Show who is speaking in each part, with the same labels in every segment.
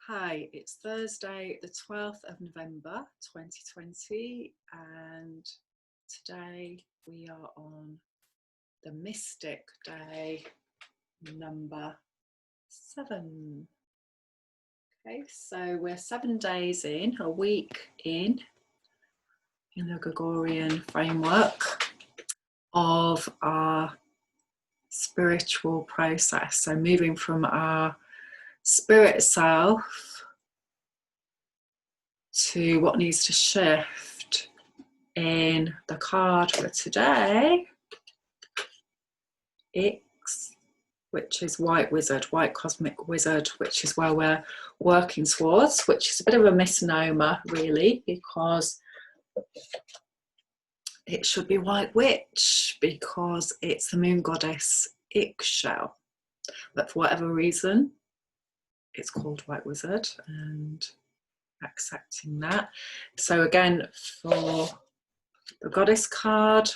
Speaker 1: Hi, it's Thursday, the 12th of November 2020, and today we are on the Mystic Day number 7. Okay, so we're 7 days in, a week in the Gregorian framework of our spiritual process. So moving from our spirit self to what needs to shift. In the card for today, Ix, which is white wizard, white cosmic wizard, which is where we're working towards, which is a bit of a misnomer really, because it should be white witch because it's the moon goddess Ixchel, but for whatever reason it's called white wizard, and accepting that. So again, for the goddess card,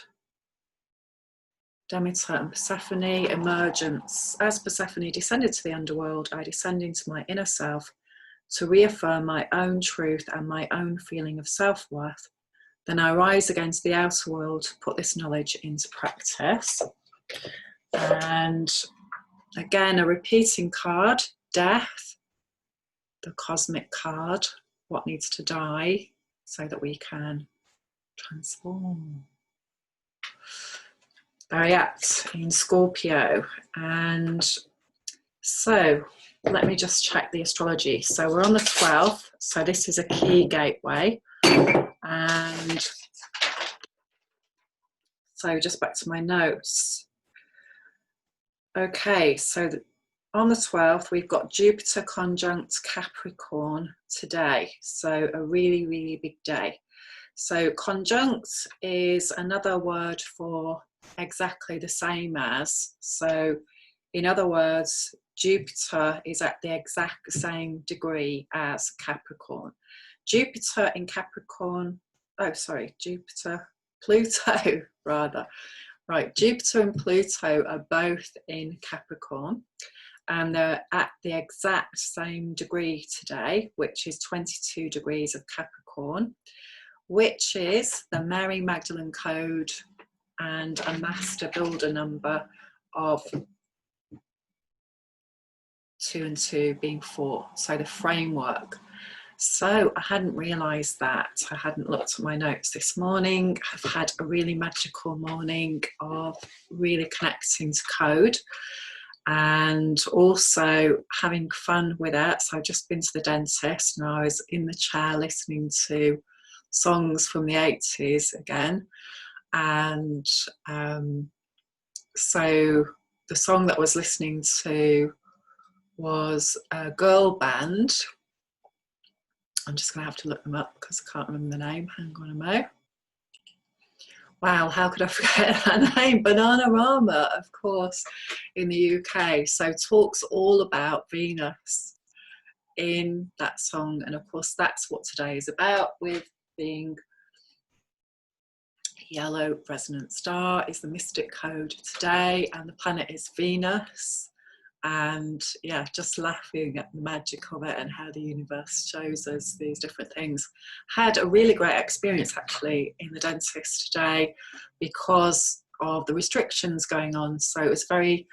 Speaker 1: Demeter and Persephone, emergence. As Persephone descended to the underworld, I descend into my inner self to reaffirm my own truth and my own feeling of self-worth. Then I rise again to the outer world to put this knowledge into practice. And again, a repeating card, death, the cosmic card, what needs to die so that we can transform. Very apt in Scorpio. And so let me just check the astrology. So we're on the 12th, so this is a key gateway. And so just back to my notes. Okay, so on the 12th, we've got Jupiter conjunct Capricorn today. So a really, really big day. So conjunct is another word for exactly the same as. So in other words, Jupiter is at the exact same degree as Capricorn. Jupiter in Capricorn, Jupiter, Pluto rather. Right, Jupiter and Pluto are both in Capricorn, and they're at the exact same degree today, which is 22 degrees of Capricorn, which is the Mary Magdalene code and a master builder number of 2 and 2 being 4, so the framework. So I hadn't realised that. I hadn't looked at my notes this morning. I've had a really magical morning of really connecting to code and also having fun with it. So I've just been to the dentist and I was in the chair listening to songs from the 80s again. And so the song that I was listening to was a girl band. I'm just going to have to look them up because I can't remember the name. Hang on a mo. Wow, how could I forget that name? Bananarama, of course, in the UK. So talks all about Venus in that song. And of course, that's what today is about, with being yellow resonant star is the mystic code today, and the planet is Venus. And yeah, just laughing at the magic of it and how the universe shows us these different things. Had a really great experience actually in the dentist today because of the restrictions going on. So it was very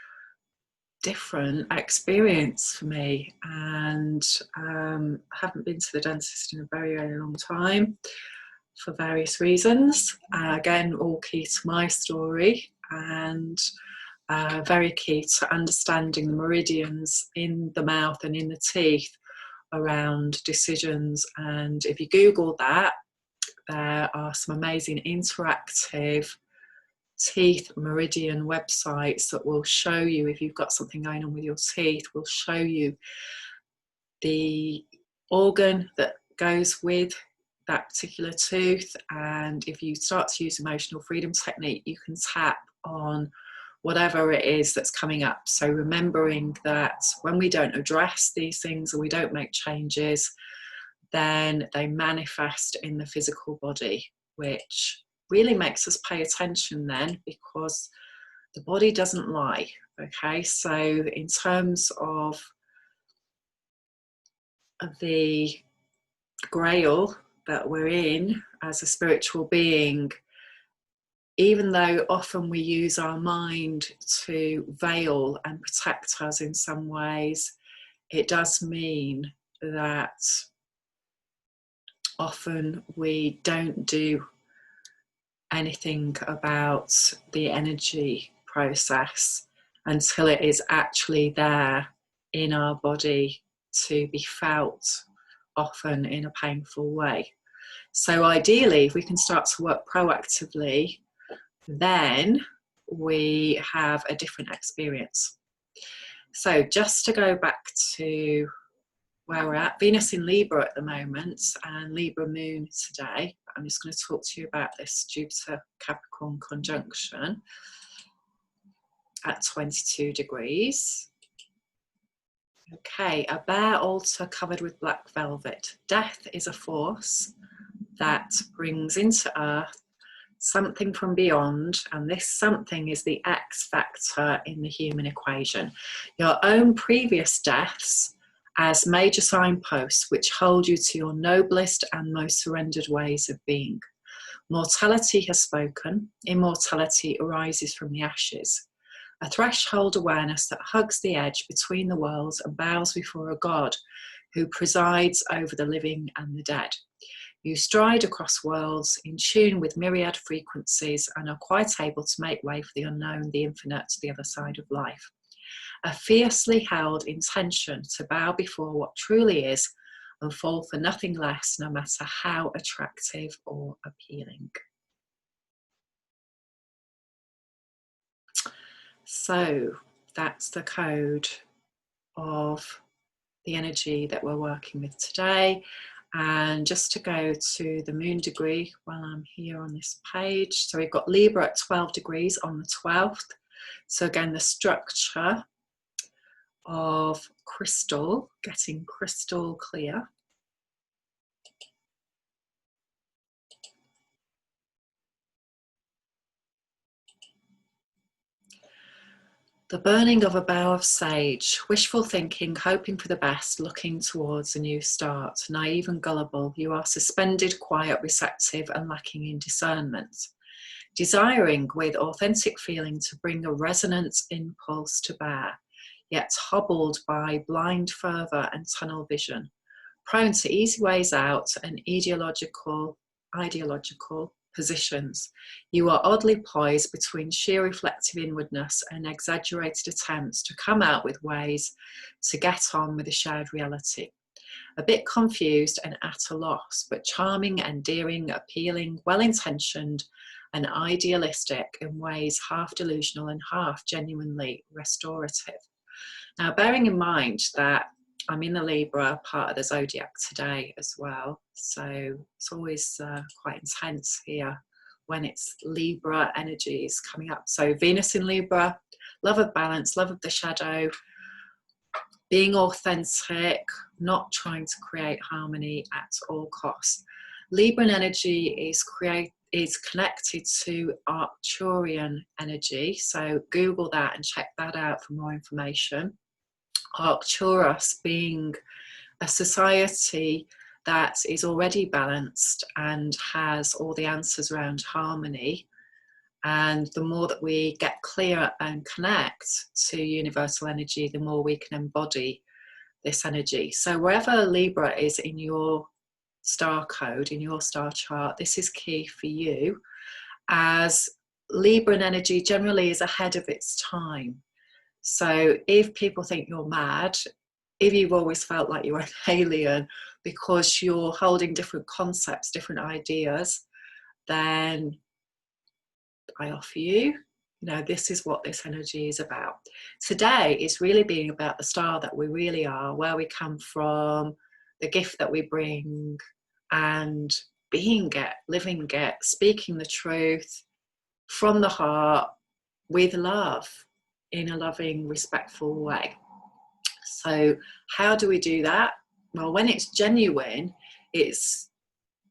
Speaker 1: different experience for me, and I haven't been to the dentist in a very, very long time for various reasons. Again, all key to my story, and very key to understanding the meridians in the mouth and in the teeth around decisions. And if you Google that, there are some amazing interactive teeth meridian websites that will show you, if you've got something going on with your teeth, will show you the organ that goes with that particular tooth. And if you start to use emotional freedom technique, you can tap on whatever it is that's coming up. So remembering that when we don't address these things and we don't make changes, then they manifest in the physical body, which really makes us pay attention then, because the body doesn't lie. Okay, so in terms of the grail that we're in as a spiritual being, even though often we use our mind to veil and protect us in some ways, it does mean that often we don't do anything about the energy process until it is actually there in our body to be felt, often in a painful way. So ideally, if we can start to work proactively, then we have a different experience. So just to go back to where we're at, Venus in Libra at the moment and Libra moon today. I'm just going to talk to you about this Jupiter Capricorn conjunction at 22 degrees. Okay, a bare altar covered with black velvet. Death is a force that brings into earth something from beyond, and this something is the X factor in the human equation. Your own previous deaths as major signposts which hold you to your noblest and most surrendered ways of being. Mortality has spoken. Immortality arises from the ashes. A threshold awareness that hugs the edge between the worlds and bows before a God who presides over the living and the dead. You stride across worlds in tune with myriad frequencies and are quite able to make way for the unknown, the infinite, to the other side of life. A fiercely held intention to bow before what truly is and fall for nothing less, no matter how attractive or appealing. So that's the code of the energy that we're working with today. And just to go to the moon degree while I'm here on this page. So we've got Libra at 12 degrees on the 12th. So again, the structure of crystal, getting crystal clear. The burning of a bough of sage, wishful thinking, hoping for the best, looking towards a new start. Naive and gullible, you are suspended, quiet, receptive, and lacking in discernment. Desiring with authentic feeling to bring a resonant impulse to bear, yet hobbled by blind fervour and tunnel vision. Prone to easy ways out and ideological positions. You are oddly poised between sheer reflective inwardness and exaggerated attempts to come out with ways to get on with a shared reality. A bit confused and at a loss, but charming, endearing, appealing, well-intentioned, and idealistic in ways half delusional and half genuinely restorative. Now, bearing in mind that I'm in the Libra part of the zodiac today as well, so it's always quite intense here when it's Libra energies coming up. So Venus in Libra, love of balance, love of the shadow, being authentic, not trying to create harmony at all costs. Libran energy is connected to Arcturian energy, so Google that and check that out for more information. Arcturus being a society that is already balanced and has all the answers around harmony. And the more that we get clear and connect to universal energy, the more we can embody this energy. So wherever Libra is in your star code, in your star chart, this is key for you, as Libran energy generally is ahead of its time. So if people think you're mad, if you've always felt like you're an alien because you're holding different concepts, different ideas, then I offer you, this is what this energy is about. Today is really being about the star that we really are, where we come from, the gift that we bring, and being it, living it, speaking the truth from the heart with love in a loving, respectful way. So how do we do that? Well, when it's genuine, it's,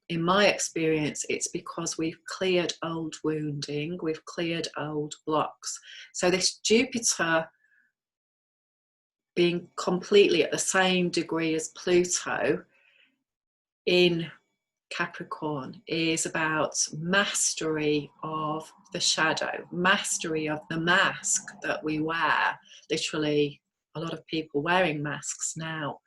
Speaker 1: in my experience, it's because we've cleared old wounding, we've cleared old blocks. So this Jupiter being completely at the same degree as Pluto in Capricorn is about mastery of the shadow, mastery of the mask that we wear. Literally, a lot of people wearing masks now.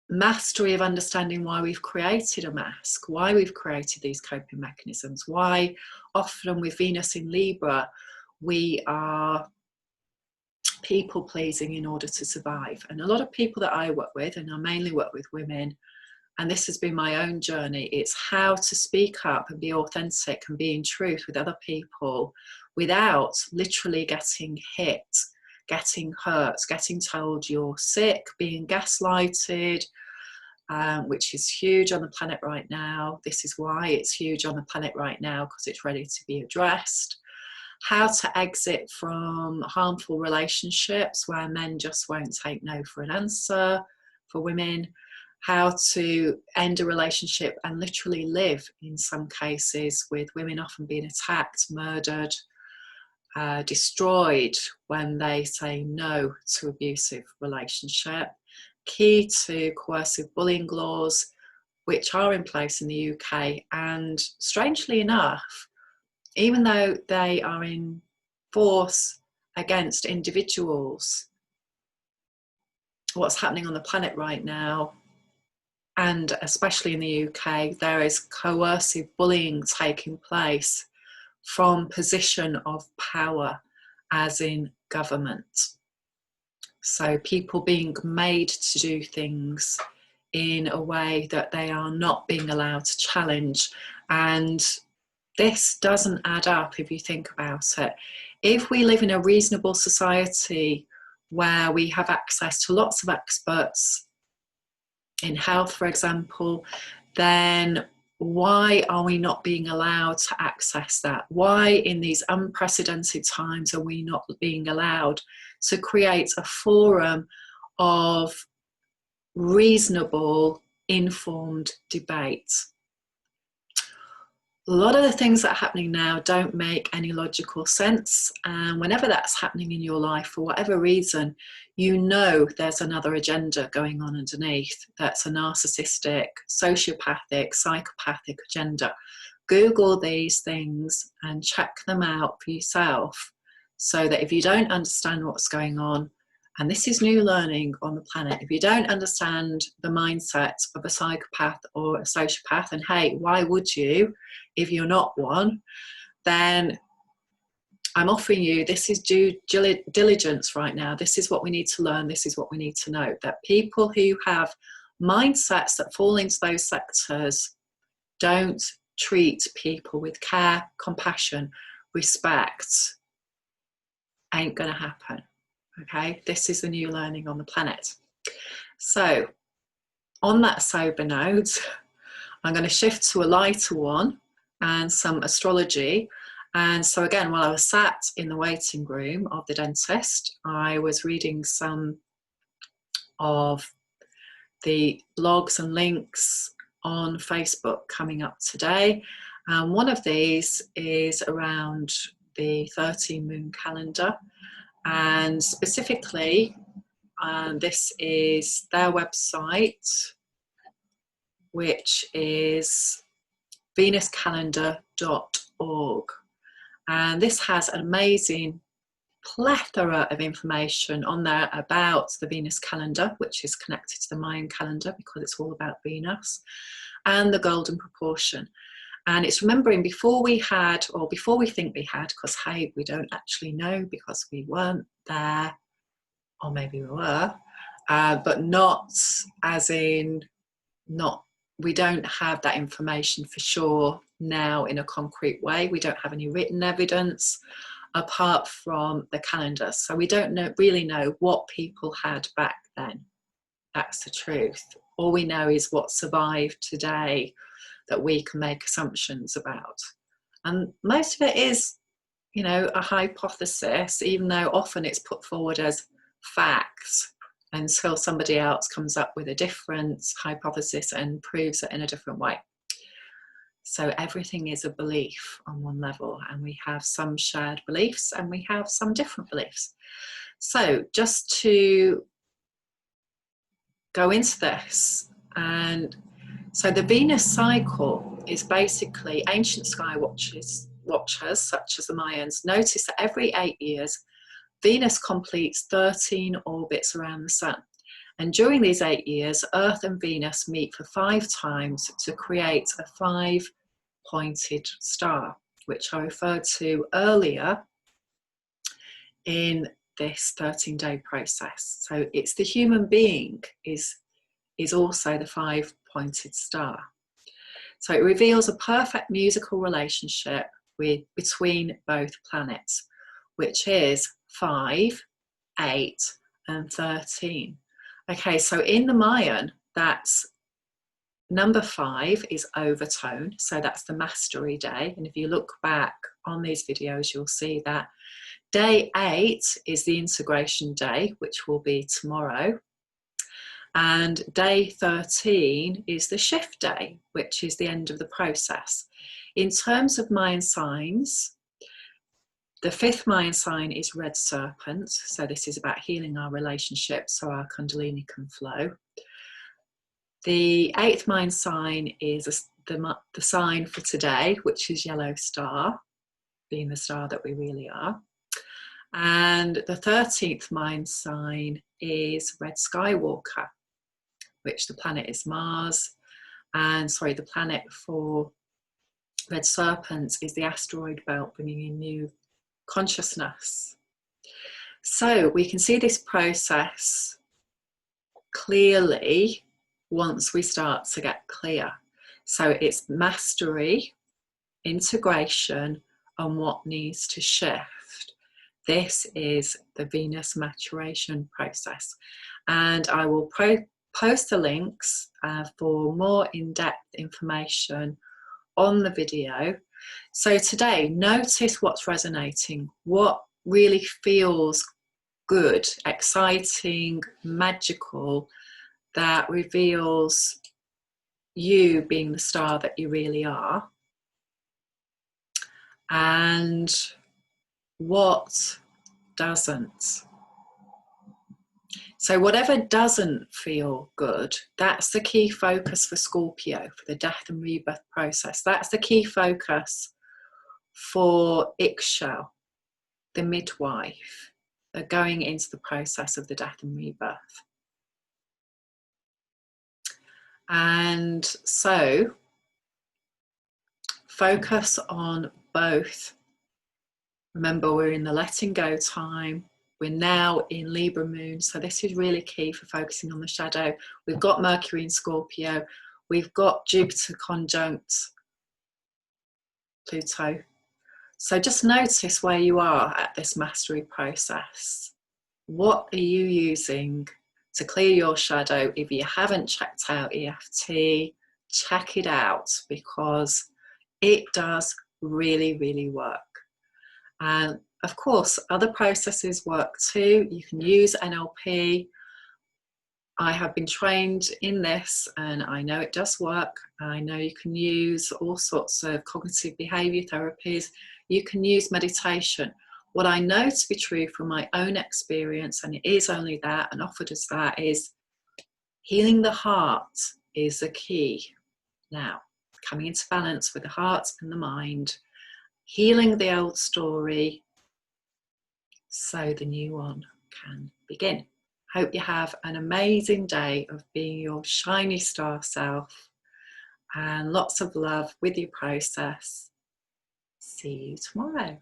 Speaker 1: Mastery of understanding why we've created a mask, why we've created these coping mechanisms, why often with Venus in Libra, we are people pleasing in order to survive. And a lot of people that I work with, and I mainly work with women, and this has been my own journey, it's how to speak up and be authentic and be in truth with other people without literally getting hit, getting hurt, getting told you're sick, being gaslighted, which is huge on the planet right now. This is why it's huge on the planet right now, because it's ready to be addressed. How to exit from harmful relationships where men just won't take no for an answer for women. How to end a relationship and literally live, in some cases, with women often being attacked, murdered, destroyed when they say no to abusive relationship. Key to coercive bullying laws, which are in place in the UK, and strangely enough, even though they are in force against individuals, what's happening on the planet right now, and especially in the UK, there is coercive bullying taking place from position of power, as in government. So people being made to do things in a way that they are not being allowed to challenge. And this doesn't add up if you think about it. If we live in a reasonable society where we have access to lots of experts in health, for example, then why are we not being allowed to access that? Why in these unprecedented times are we not being allowed to create a forum of reasonable, informed debate? A lot of the things that are happening now don't make any logical sense, and whenever that's happening in your life, for whatever reason, you know there's another agenda going on underneath. That's a narcissistic, sociopathic, psychopathic agenda. Google these things and check them out for yourself, so that if you don't understand what's going on, and this is new learning on the planet, if you don't understand the mindset of a psychopath or a sociopath, and hey, why would you if you're not one, then I'm offering you, this is due diligence right now. This is what we need to learn. This is what we need to know, that people who have mindsets that fall into those sectors don't treat people with care, compassion, respect. Ain't gonna happen. Okay, this is the new learning on the planet. So on that sober note, I'm going to shift to a lighter one and some astrology. And so again, while I was sat in the waiting room of the dentist, I was reading some of the blogs and links on Facebook coming up today. And one of these is around the 13 moon calendar. And specifically, this is their website, which is venuscalendar.org. And this has an amazing plethora of information on there about the Venus calendar, which is connected to the Mayan calendar because it's all about Venus, and the golden proportion. And it's remembering before we had, or before we think we had, because hey, we don't actually know because we weren't there, or maybe we were, but not as in, not, we don't have that information for sure now in a concrete way. We don't have any written evidence apart from the calendar. So we don't really know what people had back then. That's the truth. All we know is what survived today that we can make assumptions about. And most of it is, you know, a hypothesis, even though often it's put forward as facts until somebody else comes up with a different hypothesis and proves it in a different way. So everything is a belief on one level, and we have some shared beliefs and we have some different beliefs. So just to go into this, and so the Venus cycle is basically ancient sky watchers such as the Mayans notice that every 8 years Venus completes 13 orbits around the Sun. And during these 8 years, Earth and Venus meet for 5 times to create a 5-pointed star, which I referred to earlier in this 13-day process. So it's the human being is also the 5-pointed star. So it reveals a perfect musical relationship between both planets, which is 5, 8, and 13. Okay, so in the Mayan, that's number 5 is overtone, so that's the mastery day. And if you look back on these videos, you'll see that day 8 is the integration day, which will be tomorrow. And day 13 is the shift day, which is the end of the process. In terms of Mayan signs, the 5th Mayan sign is Red Serpent. So this is about healing our relationships so our Kundalini can flow. The 8th Mayan sign is the sign for today, which is Yellow Star, being the star that we really are. And the 13th Mayan sign is Red Skywalker, which the planet is Mars. And sorry, the planet for Red Serpent is the asteroid belt, bringing in new consciousness. So we can see this process clearly once we start to get clear. So it's mastery, integration, and what needs to shift. This is the Venus maturation process. And I will post the links for more in-depth information on the video. So today, notice what's resonating, what really feels good, exciting, magical, that reveals you being the star that you really are, and what doesn't. So whatever doesn't feel good, that's the key focus for Scorpio, for the death and rebirth process. That's the key focus for Ixchel, the midwife, going into the process of the death and rebirth. And so focus on both. Remember, we're in the letting go time. We're now in Libra moon, so this is really key for focusing on the shadow. We've got Mercury in Scorpio. We've got Jupiter conjunct Pluto. So just notice where you are at this mastery process. What are you using to clear your shadow? If you haven't checked out EFT, check it out, because it does really, really work. And of course, other processes work too. You can use NLP. I have been trained in this and I know it does work. I know you can use all sorts of cognitive behavior therapies. You can use meditation. What I know to be true from my own experience, and it is only that and offered as that, is healing the heart is the key. Now, coming into balance with the heart and the mind, healing the old story so the new one can begin. Hope you have an amazing day of being your shiny star self, and lots of love with your process. See you tomorrow.